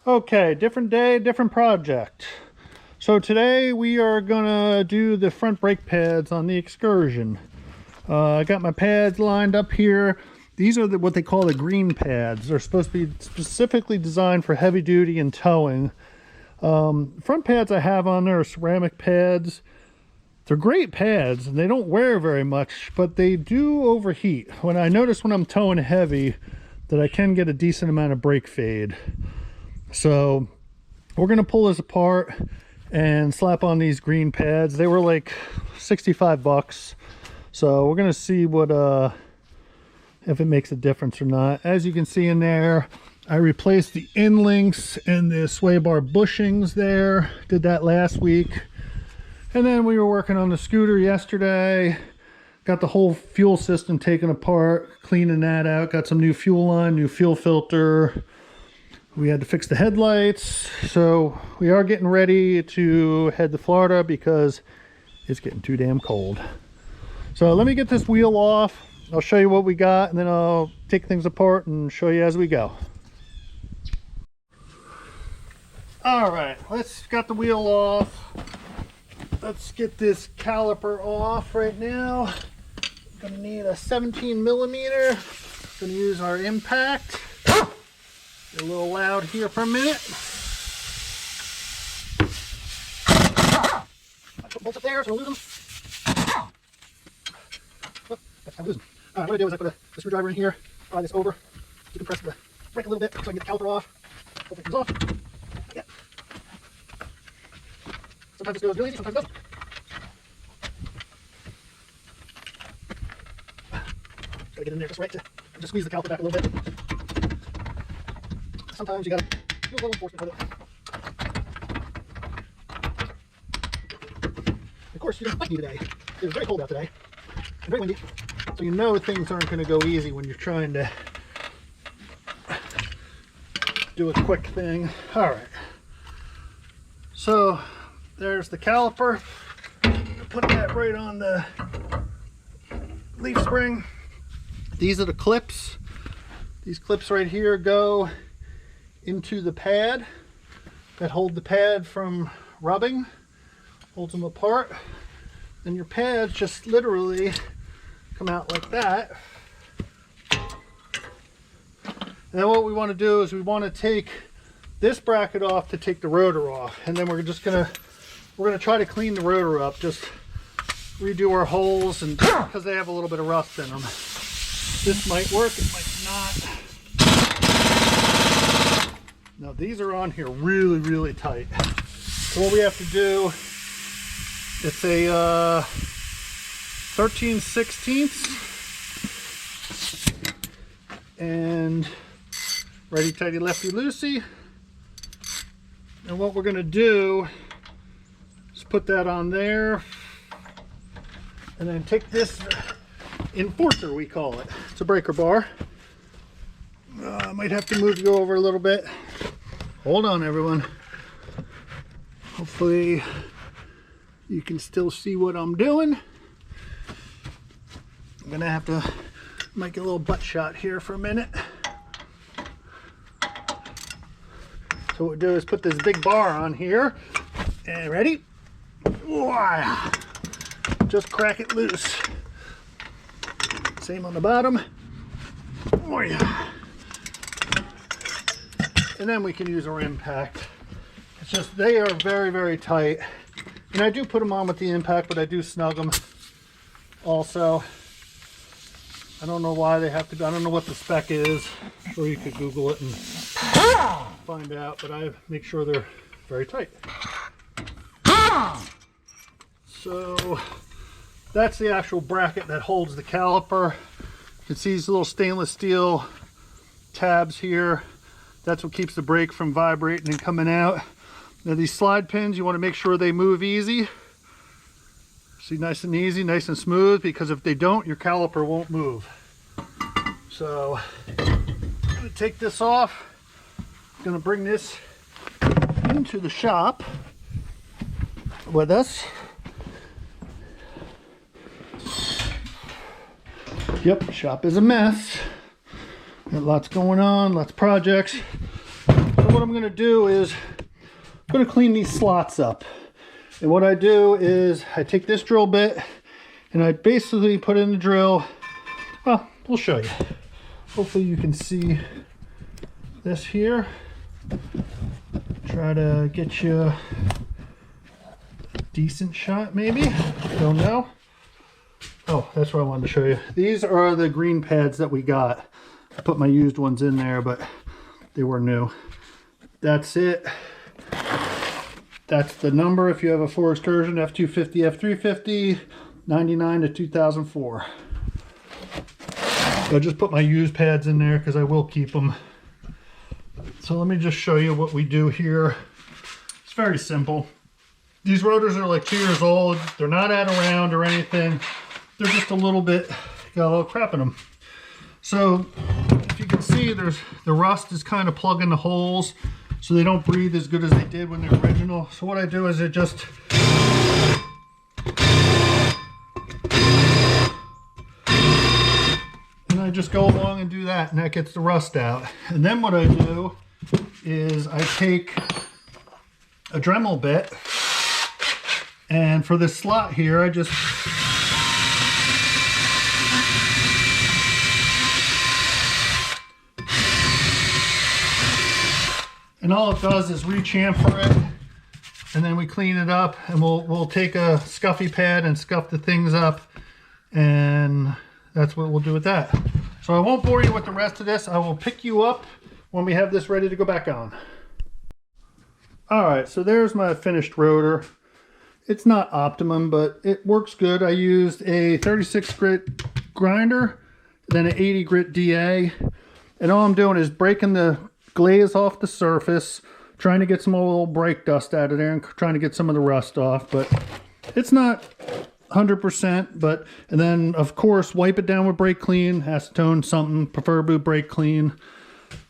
Okay, different day, different project. So today we are gonna do the front brake pads on the Excursion. I got my pads lined up here. These are what they call the green pads. They're supposed to be specifically designed for heavy duty and towing. Front pads I have on there are ceramic pads. They're great pads and they don't wear very much, but they do overheat. When I notice when I'm towing heavy that I can get a decent amount of brake fade. So we're gonna pull this apart and slap on these green pads. They were like 65 bucks. So we're gonna see what if it makes a difference or not. As you can see in there, I replaced the end links and the sway bar bushings there. Did that last week. And then we were working on the scooter yesterday. Got the whole fuel system taken apart, cleaning that out. Got some new fuel line, new fuel filter. We had to fix the headlights. So we are getting ready to head to Florida because it's getting too damn cold. So let me get this wheel off. I'll show you what we got and then I'll take things apart and show you as we go. All right, let's got the wheel off. Let's get this caliper off right now. Gonna need a 17 millimeter. Gonna use our impact. Get a little loud here for a minute. I put bolts up there so I don't lose them. Oh, I lose them. All right, what I do is I put a screwdriver in here, slide this over. You can press the brake a little bit so I can get the caliper off. Hopefully it comes off. Yeah. Sometimes this goes really easy, sometimes it doesn't. Gotta get in there just right to just squeeze the caliper back a little bit. Sometimes you gotta do a little enforcement with it. Of course, you're gonna fight me today. It was very cold out today and very windy, so you know things aren't gonna go easy when you're trying to do a quick thing. All right. So there's the caliper. Put that right on the leaf spring. These are the clips. These clips right here go into the pad that hold the pad from rubbing, holds them apart. And your pads just literally come out like that. And then what we want to do is we want to take this bracket off to take the rotor off, and then we're gonna try to clean the rotor up, just redo our holes, and because they have a little bit of rust in them. This might work, it might not. Now these are on here really tight. So what we have to do, it's a 13/16 and righty tighty lefty loosey. And what we're gonna do is put that on there and then take this enforcer, we call it. It's a breaker bar. I might have to move you over a little bit. Hold on, everyone. Hopefully you can still see what I'm doing. I'm gonna have to make a little butt shot here for a minute. So what we'll do is put this big bar on here. And ready? Wow. Just crack it loose. Same on the bottom. Oh yeah. And then we can use our impact. It's just they are very tight. And I do put them on with the impact, but I do snug them also. I don't know why they have to, I don't know what the spec is, or you could Google it and find out, but I make sure they're very tight. So that's the actual bracket that holds the caliper. You can see these little stainless steel tabs here. That's what keeps the brake from vibrating and coming out. Now these slide pins, you want to make sure they move easy. See, nice and easy, nice and smooth, because if they don't, your caliper won't move. So I'm going to take this off. I'm going to bring this into the shop with us. Yep, shop is a mess. Got lots going on, lots of projects. So what I'm going to do is I'm going to clean these slots up. And what I do is I take this drill bit and I basically put in the drill. Well, we'll show you. Hopefully you can see this here. Try to get you a decent shot maybe. Don't know. Oh, that's what I wanted to show you. These are the green pads that we got. I put my used ones in there, but they were new. That's it. That's the number if you have a Ford Excursion F250, F350, 99 to 2004. So I just put my used pads in there because I will keep them. So let me just show you what we do here. It's very simple. These rotors are like 2 years old. They're not out of round or anything. They're just a little bit, got a little crap in them. So if you can see, the rust is kind of plugging the holes so they don't breathe as good as they did when they're original. So what I do is and I just go along and do that, and that gets the rust out. And then what I do is I take a Dremel bit, and for this slot here, I just and all it does is re-chamfer it, and then we clean it up, and we'll take a scuffy pad and scuff the things up, and that's what we'll do with that. So I won't bore you with the rest of this. I will pick you up when we have this ready to go back on. All right, so there's my finished rotor. It's not optimum, but it works good. I used a 36 grit grinder, then an 80 grit DA, and all I'm doing is breaking the glaze off the surface, trying to get some old brake dust out of there and trying to get some of the rust off, but it's not 100%. But and then of course wipe it down with brake clean, acetone, something, preferably brake clean.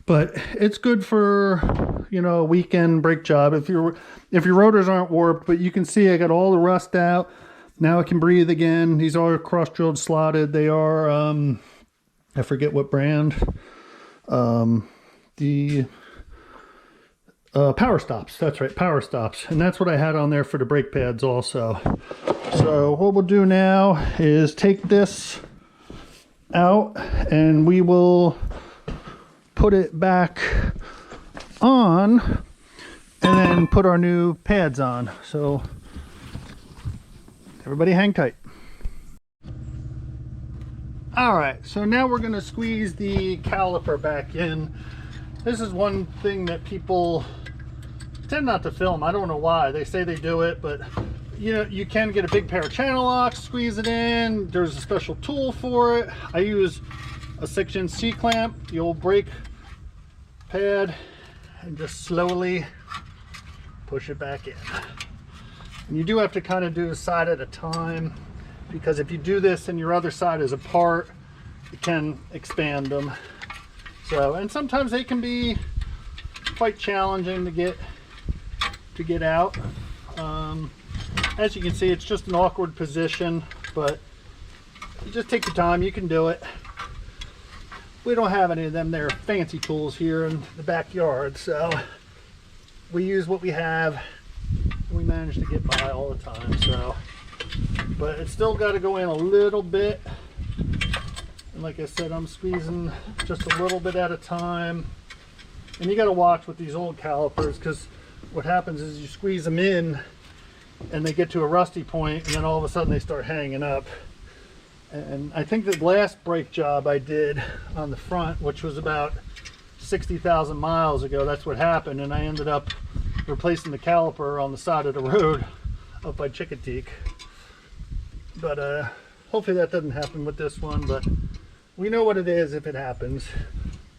But it's good for, you know, a weekend brake job if your rotors aren't warped. But you can see I got all the rust out. Now I can breathe again. These are cross drilled slotted. They are I forget what brand. The power stops. That's right, power stops. And that's what I had on there for the brake pads also. So what we'll do now is take this out and we will put it back on and then put our new pads on. So everybody hang tight. All right, so now we're going to squeeze the caliper back in. This is one thing that people tend not to film. I don't know why. They say they do it, but you know, you can get a big pair of channel locks, squeeze it in. There's a special tool for it. I use a 6-inch C-clamp, the old brake pad, and just slowly push it back in. And you do have to kind of do a side at a time, because if you do this and your other side is apart, you can expand them. So, and sometimes they can be quite challenging to get out. As you can see, it's just an awkward position, but you just take your time. You can do it. We don't have any of them there fancy tools here in the backyard, so we use what we have. We manage to get by all the time. So, but it's still got to go in a little bit. And like I said, I'm squeezing just a little bit at a time. And you got to watch with these old calipers, because what happens is you squeeze them in and they get to a rusty point, and then all of a sudden they start hanging up. And I think the last brake job I did on the front, which was about 60,000 miles ago, that's what happened. And I ended up replacing the caliper on the side of the road up by Chickateek. But hopefully that doesn't happen with this one, but we know what it is if it happens.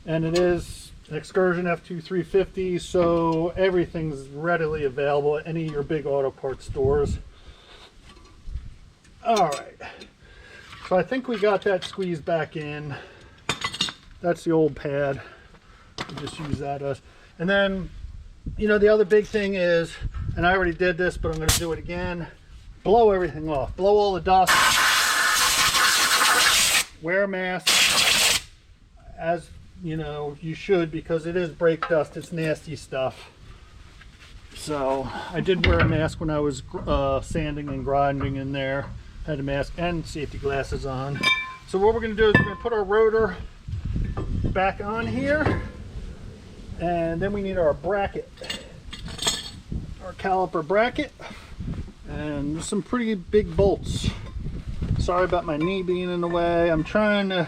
And it is an Excursion F2 350, so everything's readily available at any of your big auto parts stores. All right, so I think we got that squeezed back in. That's the old pad. We just use that as. And then, you know, the other big thing is, and I already did this, but I'm going to do it again, blow everything off. Blow all the dust. Wear a mask as you know, you should, because it is brake dust. It's nasty stuff. So I did wear a mask when I was sanding and grinding in there. Had a mask and safety glasses on. So what we're going to do is we're going to put our rotor back on here, and then we need our bracket, our caliper bracket, and some pretty big bolts. Sorry about my knee being in the way. I'm trying to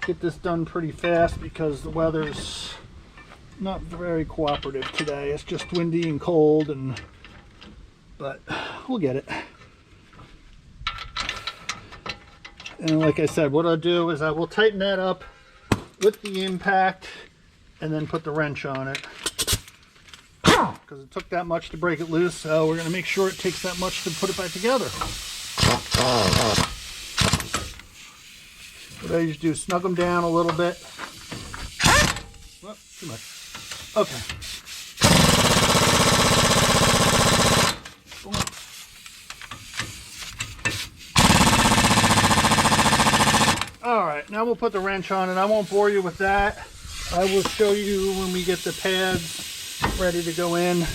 get this done pretty fast because the weather's not very cooperative today. It's just windy and cold, but we'll get it. And like I said, what I'll do is I will tighten that up with the impact and then put the wrench on it, because it took that much to break it loose, so we're going to make sure it takes that much to put it back together. What I usually do is snug them down a little bit. Whoop, too much. Okay. Alright, now we'll put the wrench on, and I won't bore you with that. I will show you when we get the pads ready to go in.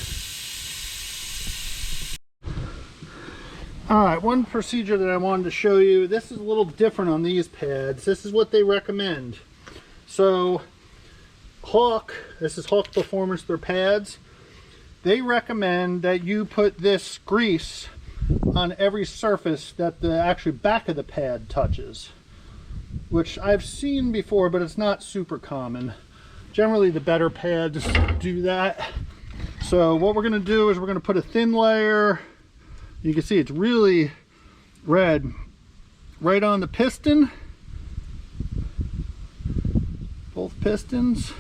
Alright, one procedure that I wanted to show you. This is a little different on these pads. This is what they recommend. So Hawk, this is Hawk Performance, their pads. They recommend that you put this grease on every surface that the actual back of the pad touches, which I've seen before, but it's not super common. Generally the better pads do that. So what we're going to do is we're going to put a thin layer. You can see it's really red right on the piston, both pistons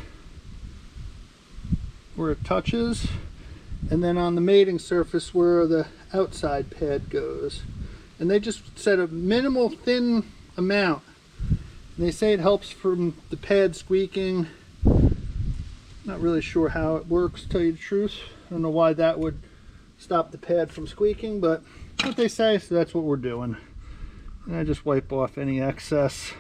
where it touches, and then on the mating surface where the outside pad goes. And they just set a minimal thin amount. And they say it helps from the pad squeaking. Not really sure how it works, to tell you the truth. I don't know why that would stop the pad from squeaking, but that's what they say, so that's what we're doing. And I just wipe off any excess.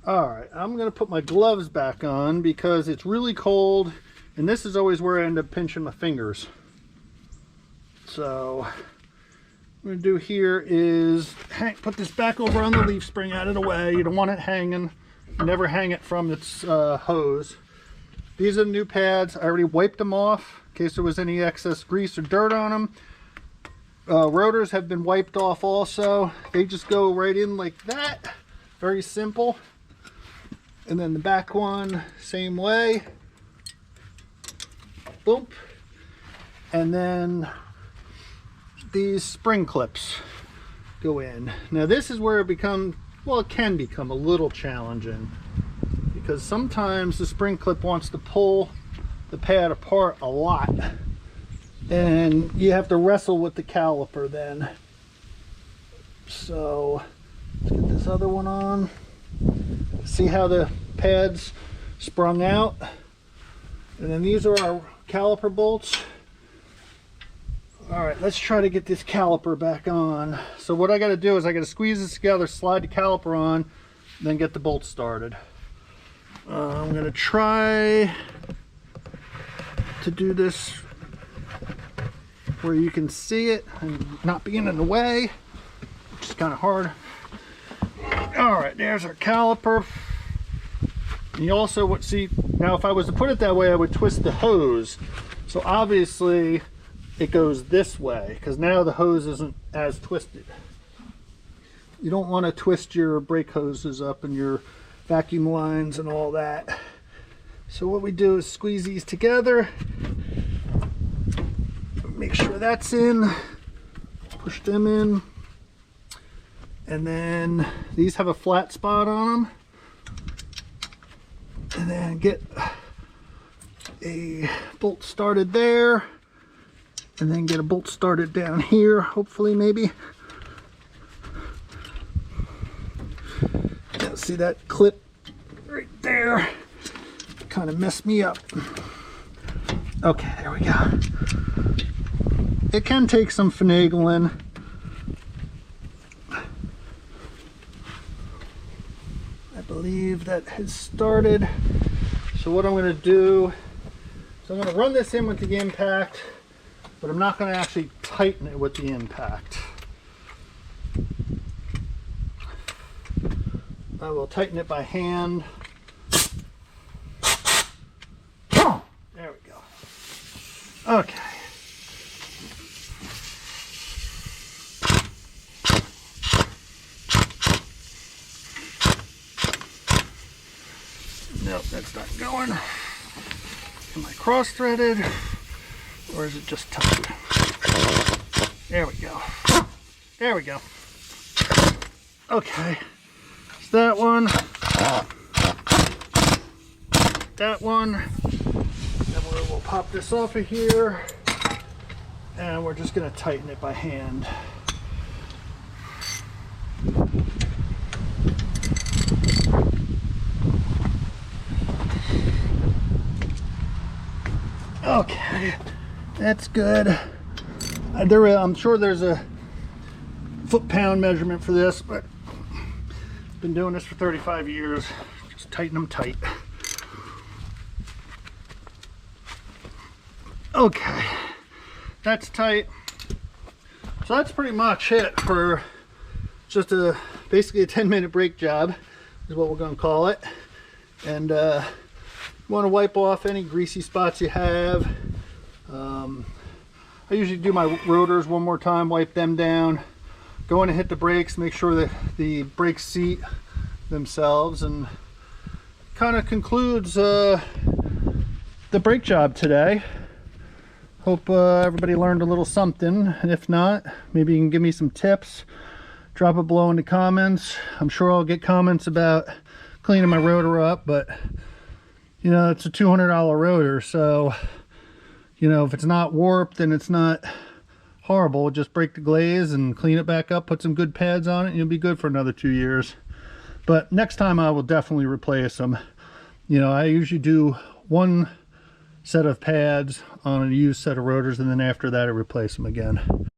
Alright, I'm going to put my gloves back on because it's really cold, and this is always where I end up pinching my fingers. So what I'm going to do here is put this back over on the leaf spring out of the way. You don't want it hanging. You never hang it from its hose. These are the new pads. I already wiped them off in case there was any excess grease or dirt on them. Rotors have been wiped off also. They just go right in like that. Very simple. And then the back one, same way. Boom. And then these spring clips go in. Now this is where it becomes, well, it can become a little challenging, because sometimes the spring clip wants to pull the pad apart a lot, and you have to wrestle with the caliper then. So let's get this other one on. See how the pads sprung out? And then these are our caliper bolts. All right, let's try to get this caliper back on. So what I got to do is I got to squeeze this together, slide the caliper on, then get the bolts started. I'm going to try to do this where you can see it and not being in the way, which is kind of hard. All right, there's our caliper. And you also would see, now if I was to put it that way, I would twist the hose. So obviously it goes this way, because now the hose isn't as twisted. You don't want to twist your brake hoses up and your vacuum lines and all that. So what we do is squeeze these together, make sure that's in, push them in, and then these have a flat spot on them, and then get a bolt started there, and then get a bolt started down here, hopefully, maybe. Yeah, see that clip right there? Kind of messed me up. Okay, there we go. It can take some finagling, believe that has started. So what I'm going to do is I'm going to run this in with the impact, but I'm not going to actually tighten it with the impact. I will tighten it by hand. There we go. Okay. Nope, that's not going. Am I cross-threaded or is it just tight? There we go. There we go. Okay. It's that one. That one. Then we'll pop this off of here and we're just going to tighten it by hand. Okay, that's good. I'm sure there's a foot-pound measurement for this, but I've been doing this for 35 years. Just tighten them tight. Okay, that's tight. So that's pretty much it for just basically a 10-minute brake job is what we're going to call it. And you want to wipe off any greasy spots you have. I usually do my rotors one more time, wipe them down, go in and hit the brakes, make sure that the brakes seat themselves, and kind of concludes the brake job today. Hope everybody learned a little something, and if not, maybe you can give me some tips. Drop it below in the comments. I'm sure I'll get comments about cleaning my rotor up, but you know, it's a $200 rotor, so you know, if it's not warped and it's not horrible, just break the glaze and clean it back up, put some good pads on it, and you'll be good for another 2 years. But next time I will definitely replace them. You know, I usually do one set of pads on a used set of rotors, and then after that I replace them again.